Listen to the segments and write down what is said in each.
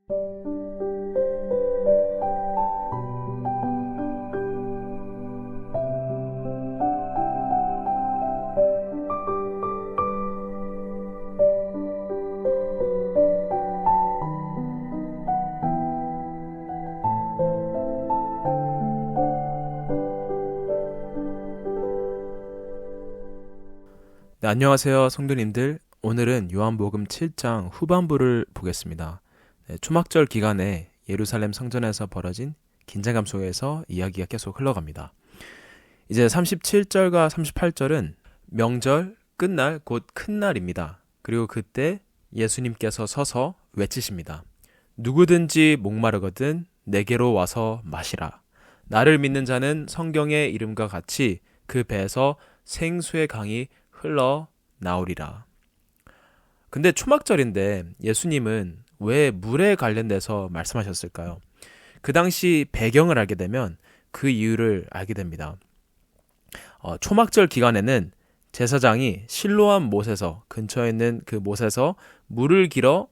네, 안녕하세요, 성도님들. 오늘은 요한복음 7장 후반부를 보겠습니다. 초막절 기간에 예루살렘 성전에서 벌어진 긴장감 속에서 이야기가 계속 흘러갑니다. 이제 37절과 38절은 명절 끝날 곧 큰 날입니다. 그리고 그때 예수님께서 서서 외치십니다. 누구든지 목마르거든 내게로 와서 마시라. 나를 믿는 자는 성경의 이름과 같이 그 배에서 생수의 강이 흘러 나오리라. 근데 초막절인데 예수님은 왜 물에 관련돼서 말씀하셨을까요? 그 당시 배경을 알게 되면 그 이유를 알게 됩니다. 초막절 기간에는 제사장이 실로암 못에서 근처에 있는 그 못에서 물을 길어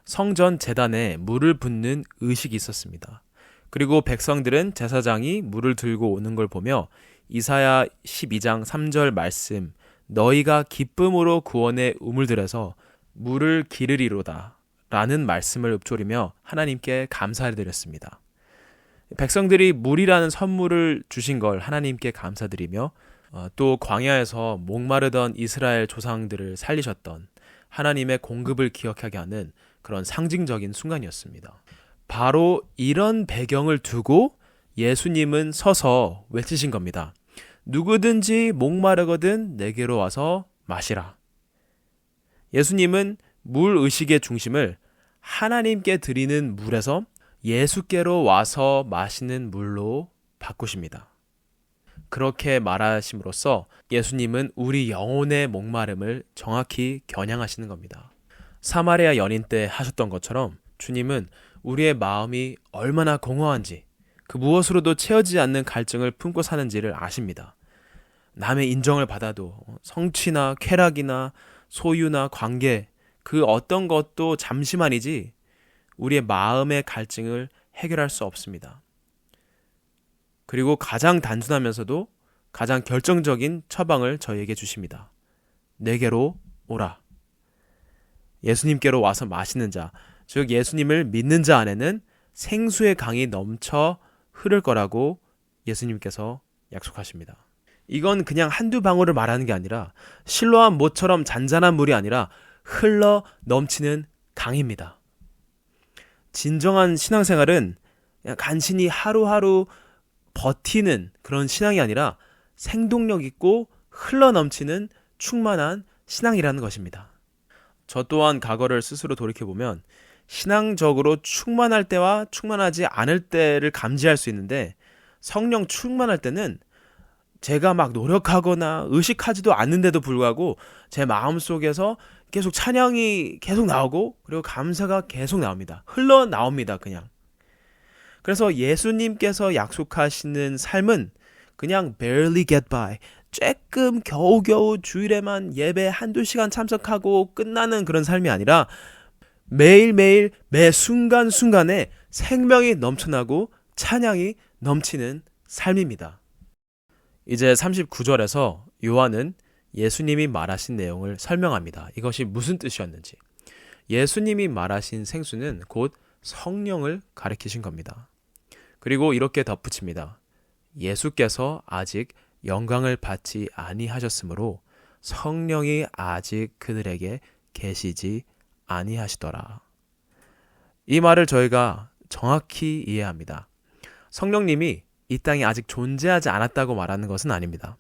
성전 제단에 물을 붓는 의식이 있었습니다. 그리고 백성들은 제사장이 물을 들고 오는 걸 보며 이사야 12장 3절 말씀 너희가 기쁨으로 구원의 우물들에서 물을 기르리로다 라는 말씀을 읊조리며 하나님께 감사를 드렸습니다. 백성들이 물이라는 선물을 주신 걸 하나님께 감사드리며 또 광야에서 목마르던 이스라엘 조상들을 살리셨던 하나님의 공급을 기억하게 하는 그런 상징적인 순간이었습니다. 바로 이런 배경을 두고 예수님은 서서 외치신 겁니다. 누구든지 목마르거든 내게로 와서 마시라. 예수님은 물 의식의 중심을 하나님께 드리는 물에서 예수께로 와서 마시는 물로 바꾸십니다. 그렇게 말하심으로써 예수님은 우리 영혼의 목마름을 정확히 겨냥하시는 겁니다. 사마리아 연인 때 하셨던 것처럼 주님은 우리의 마음이 얼마나 공허한지 그 무엇으로도 채워지지 않는 갈증을 품고 사는지를 아십니다. 남의 인정을 받아도 성취나 쾌락이나 소유나 관계 그 어떤 것도 잠시만이지 우리의 마음의 갈증을 해결할 수 없습니다. 그리고 가장 단순하면서도 가장 결정적인 처방을 저희에게 주십니다. 내게로 오라. 예수님께로 와서 마시는 자, 즉 예수님을 믿는 자 안에는 생수의 강이 넘쳐 흐를 거라고 예수님께서 약속하십니다. 이건 그냥 한두 방울을 말하는 게 아니라 실로암 못처럼 잔잔한 물이 아니라 흘러 넘치는 강입니다. 진정한 신앙생활은 그냥 간신히 하루하루 버티는 그런 신앙이 아니라 생동력 있고 흘러 넘치는 충만한 신앙이라는 것입니다. 저 또한 과거를 스스로 돌이켜보면 신앙적으로 충만할 때와 충만하지 않을 때를 감지할 수 있는데 성령 충만할 때는 제가 막 노력하거나 의식하지도 않는데도 불구하고 제 마음속에서 계속 찬양이 계속 나오고 그리고 감사가 계속 나옵니다. 흘러나옵니다. 그냥. 그래서 예수님께서 약속하시는 삶은 그냥 barely get by, 쬐끔 겨우겨우 주일에만 예배 한두 시간 참석하고 끝나는 그런 삶이 아니라 매일매일 매 순간순간에 생명이 넘쳐나고 찬양이 넘치는 삶입니다. 이제 39절에서 요한은 예수님이 말하신 내용을 설명합니다. 이것이 무슨 뜻이었는지. 예수님이 말하신 생수는 곧 성령을 가리키신 겁니다. 그리고 이렇게 덧붙입니다. 예수께서 아직 영광을 받지 아니하셨으므로 성령이 아직 그들에게 계시지 아니하시더라. 이 말을 저희가 정확히 이해합니다. 성령님이 이 땅에 아직 존재하지 않았다고 말하는 것은 아닙니다.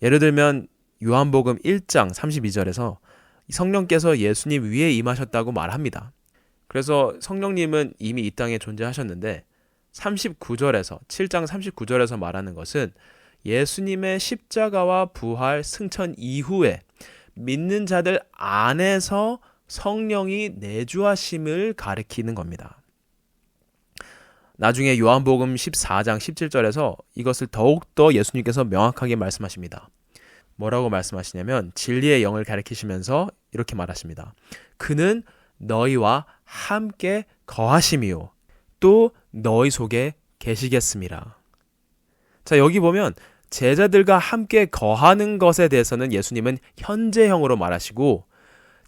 예를 들면 요한복음 1장 32절에서 성령께서 예수님 위에 임하셨다고 말합니다. 그래서 성령님은 이미 이 땅에 존재하셨는데 39절에서 7장 39절에서 말하는 것은 예수님의 십자가와 부활 승천 이후에 믿는 자들 안에서 성령이 내주하심을 가리키는 겁니다. 나중에 요한복음 14장 17절에서 이것을 더욱더 예수님께서 명확하게 말씀하십니다. 뭐라고 말씀하시냐면 진리의 영을 가리키시면서 이렇게 말하십니다. 그는 너희와 함께 거하심이요 또 너희 속에 계시겠음이라. 자, 여기 보면 제자들과 함께 거하는 것에 대해서는 예수님은 현재형으로 말하시고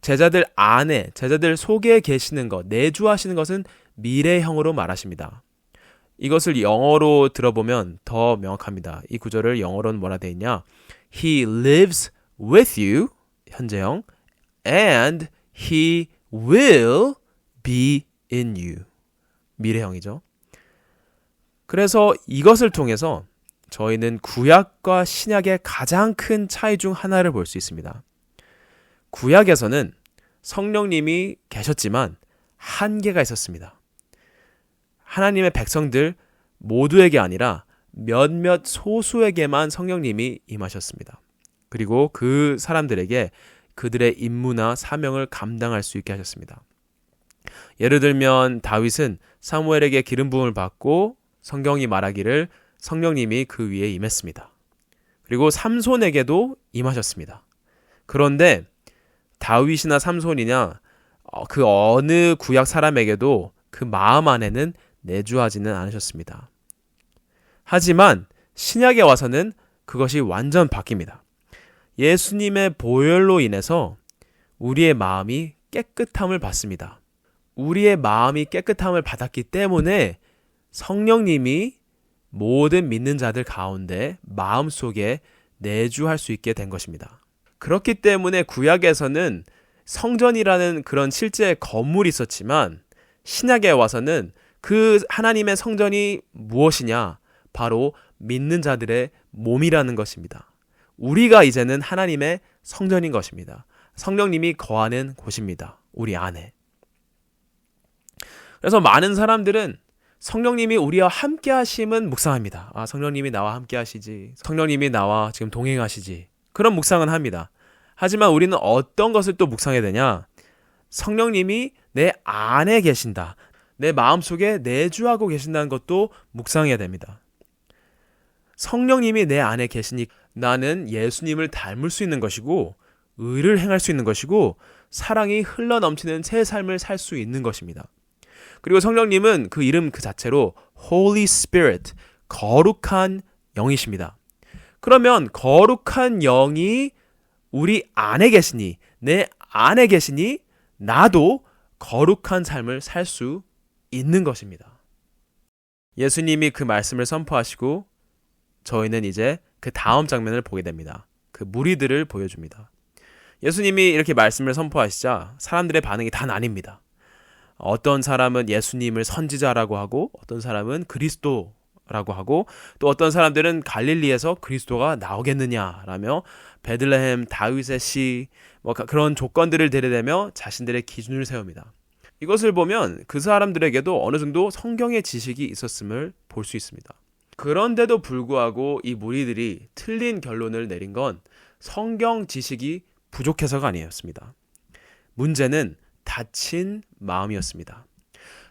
제자들 안에, 제자들 속에 계시는 것, 내주하시는 것은 미래형으로 말하십니다. 이것을 영어로 들어보면 더 명확합니다. 이 구절을 영어로는 뭐라 되어 있냐? He lives with you, 현재형, and he will be in you, 미래형이죠. 그래서 이것을 통해서 저희는 구약과 신약의 가장 큰 차이 중 하나를 볼 수 있습니다. 구약에서는 성령님이 계셨지만 한계가 있었습니다. 하나님의 백성들 모두에게 아니라 몇몇 소수에게만 성령님이 임하셨습니다. 그리고 그 사람들에게 그들의 임무나 사명을 감당할 수 있게 하셨습니다. 예를 들면 다윗은 사무엘에게 기름 부음을 받고 성경이 말하기를 성령님이 그 위에 임했습니다. 그리고 삼손에게도 임하셨습니다. 그런데 다윗이나 삼손이냐 그 어느 구약 사람에게도 그 마음 안에는 내주하지는 않으셨습니다. 하지만 신약에 와서는 그것이 완전 바뀝니다. 예수님의 보혈로 인해서 우리의 마음이 깨끗함을 받습니다. 우리의 마음이 깨끗함을 받았기 때문에 성령님이 모든 믿는 자들 가운데 마음속에 내주할 수 있게 된 것입니다. 그렇기 때문에 구약에서는 성전이라는 그런 실제 건물이 있었지만 신약에 와서는 그 하나님의 성전이 무엇이냐? 바로 믿는 자들의 몸이라는 것입니다. 우리가 이제는 하나님의 성전인 것입니다. 성령님이 거하는 곳입니다. 우리 안에. 그래서 많은 사람들은 성령님이 우리와 함께 하심은 묵상합니다. 아, 성령님이 나와 함께 하시지. 성령님이 나와 지금 동행하시지. 그런 묵상은 합니다. 하지만 우리는 어떤 것을 또 묵상해야 되냐? 성령님이 내 안에 계신다. 내 마음속에 내주하고 계신다는 것도 묵상해야 됩니다. 성령님이 내 안에 계시니 나는 예수님을 닮을 수 있는 것이고 의를 행할 수 있는 것이고 사랑이 흘러넘치는 새 삶을 살 수 있는 것입니다. 그리고 성령님은 그 이름 그 자체로 Holy Spirit, 거룩한 영이십니다. 그러면 거룩한 영이 우리 안에 계시니, 내 안에 계시니 나도 거룩한 삶을 살 수 있는 것입니다. 예수님이 그 말씀을 선포하시고 저희는 이제 그 다음 장면을 보게 됩니다. 그 무리들을 보여줍니다. 예수님이 이렇게 말씀을 선포하시자 사람들의 반응이 다 나뉩니다. 어떤 사람은 예수님을 선지자라고 하고 어떤 사람은 그리스도라고 하고 또 어떤 사람들은 갈릴리에서 그리스도가 나오겠느냐라며 베들레헴 다윗의 씨 그런 조건들을 들이대며 자신들의 기준을 세웁니다. 이것을 보면 그 사람들에게도 어느 정도 성경의 지식이 있었음을 볼 수 있습니다. 그런데도 불구하고 이 무리들이 틀린 결론을 내린 건 성경 지식이 부족해서가 아니었습니다. 문제는 닫힌 마음이었습니다.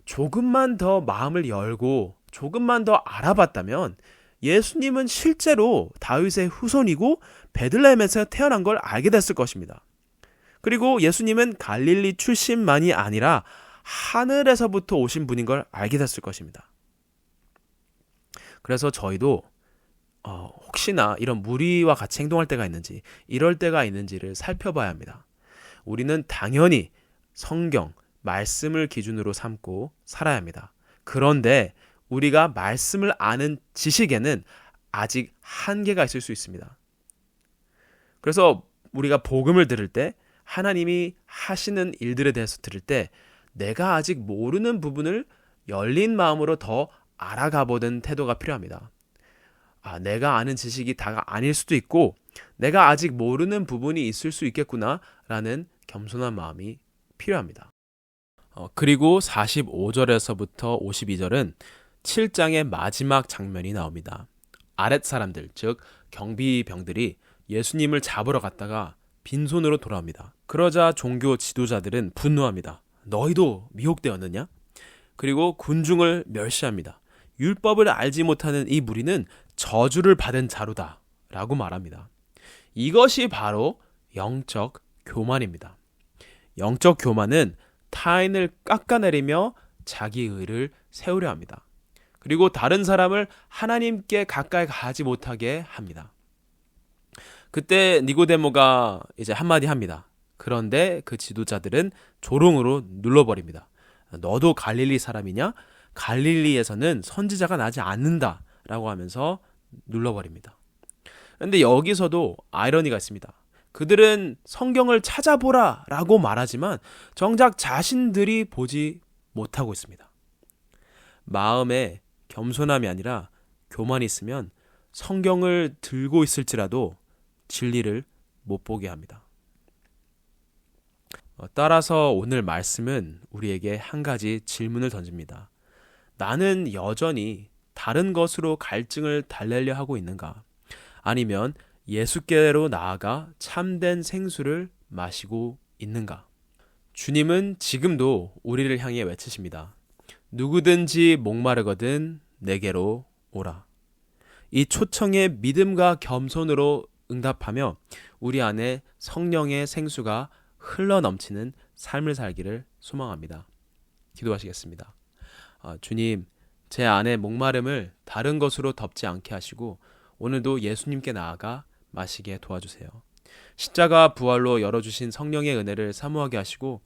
조금만 더 마음을 열고 조금만 더 알아봤다면 예수님은 실제로 다윗의 후손이고 베들레헴에서 태어난 걸 알게 됐을 것입니다. 그리고 예수님은 갈릴리 출신만이 아니라 하늘에서부터 오신 분인 걸 알게 됐을 것입니다. 그래서 저희도 혹시나 이런 무리와 같이 행동할 때가 있는지 이럴 때가 있는지를 살펴봐야 합니다. 우리는 당연히 성경, 말씀을 기준으로 삼고 살아야 합니다. 그런데 우리가 말씀을 아는 지식에는 아직 한계가 있을 수 있습니다. 그래서 우리가 복음을 들을 때 하나님이 하시는 일들에 대해서 들을 때 내가 아직 모르는 부분을 열린 마음으로 더 알아가 보는 태도가 필요합니다. 내가 아는 지식이 다가 아닐 수도 있고 내가 아직 모르는 부분이 있을 수 있겠구나 라는 겸손한 마음이 필요합니다. 그리고 45절에서부터 52절은 7장의 마지막 장면이 나옵니다. 아랫 사람들, 즉 경비병들이 예수님을 잡으러 갔다가 빈손으로 돌아옵니다. 그러자 종교 지도자들은 분노합니다. 너희도 미혹되었느냐? 그리고 군중을 멸시합니다. 율법을 알지 못하는 이 무리는 저주를 받은 자루다 라고 말합니다. 이것이 바로 영적 교만입니다. 영적 교만은 타인을 깎아내리며 자기 의를 세우려 합니다. 그리고 다른 사람을 하나님께 가까이 가지 못하게 합니다. 그때 니고데모가 이제 한마디 합니다. 그런데 그 지도자들은 조롱으로 눌러버립니다. 너도 갈릴리 사람이냐? 갈릴리에서는 선지자가 나지 않는다 라고 하면서 눌러버립니다. 그런데 여기서도 아이러니가 있습니다. 그들은 성경을 찾아보라 라고 말하지만 정작 자신들이 보지 못하고 있습니다. 마음에 겸손함이 아니라 교만이 있으면 성경을 들고 있을지라도 진리를 못 보게 합니다. 따라서 오늘 말씀은 우리에게 한 가지 질문을 던집니다. 나는 여전히 다른 것으로 갈증을 달래려 하고 있는가? 아니면 예수께로 나아가 참된 생수를 마시고 있는가? 주님은 지금도 우리를 향해 외치십니다. 누구든지 목마르거든 내게로 오라. 이 초청에 믿음과 겸손으로 응답하며 우리 안에 성령의 생수가 흘러넘치는 삶을 살기를 소망합니다. 기도하시겠습니다. 주님, 제 안의 목마름을 다른 것으로 덮지 않게 하시고 오늘도 예수님께 나아가 마시게 도와주세요. 십자가 부활로 열어주신 성령의 은혜를 사모하게 하시고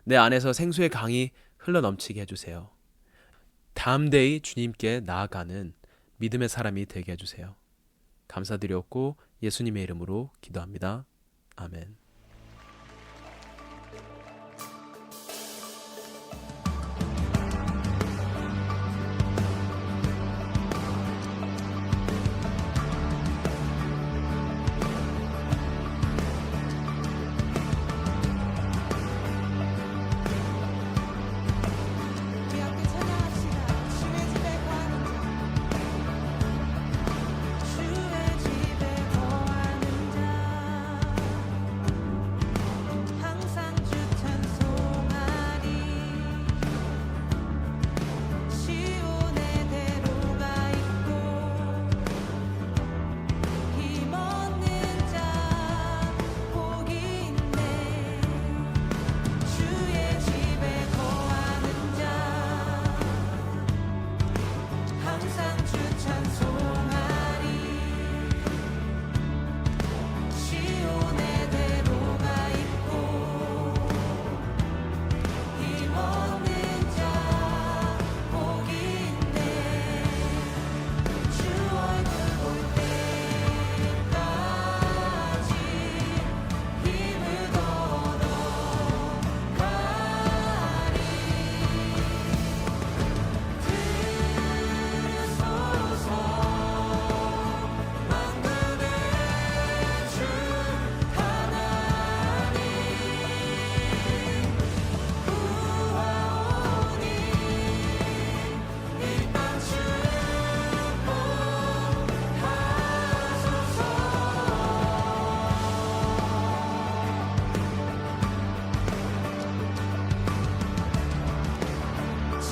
내 안에서 생수의 강이 흘러넘치게 해주세요. 다음 데이 주님께 나아가는 믿음의 사람이 되게 해주세요. 감사드렸고 예수님의 이름으로 기도합니다. 아멘.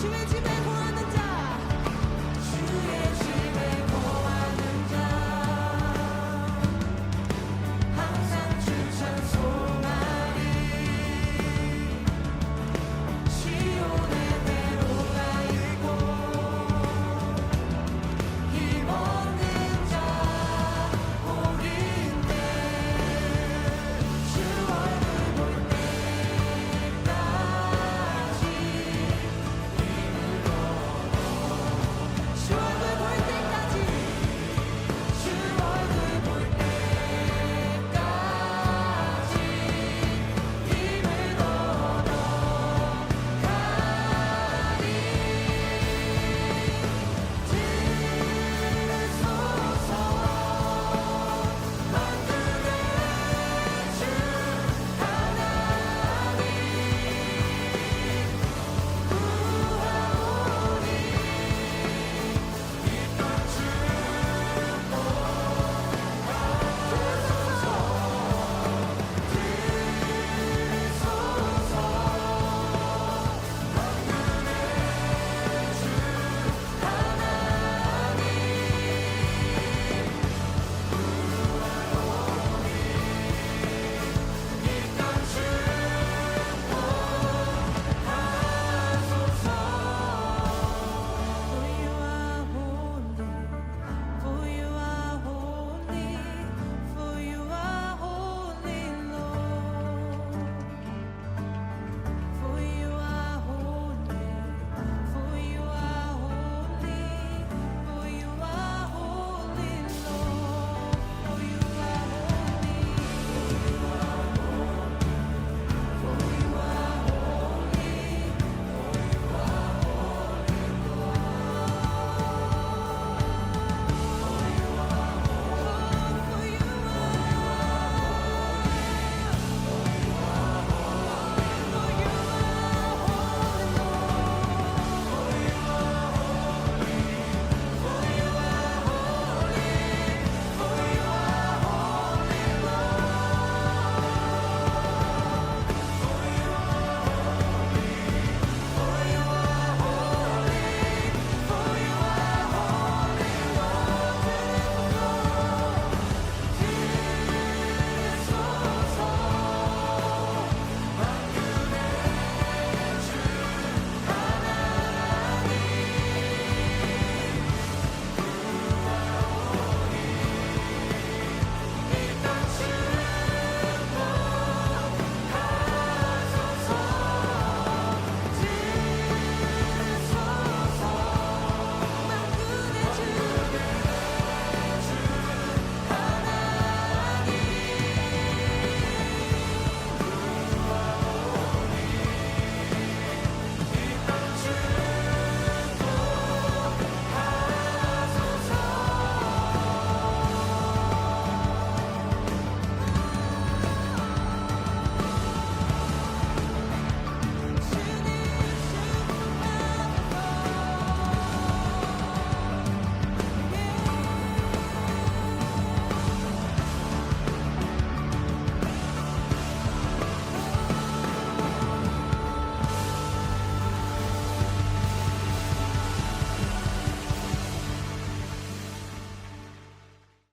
주의 집에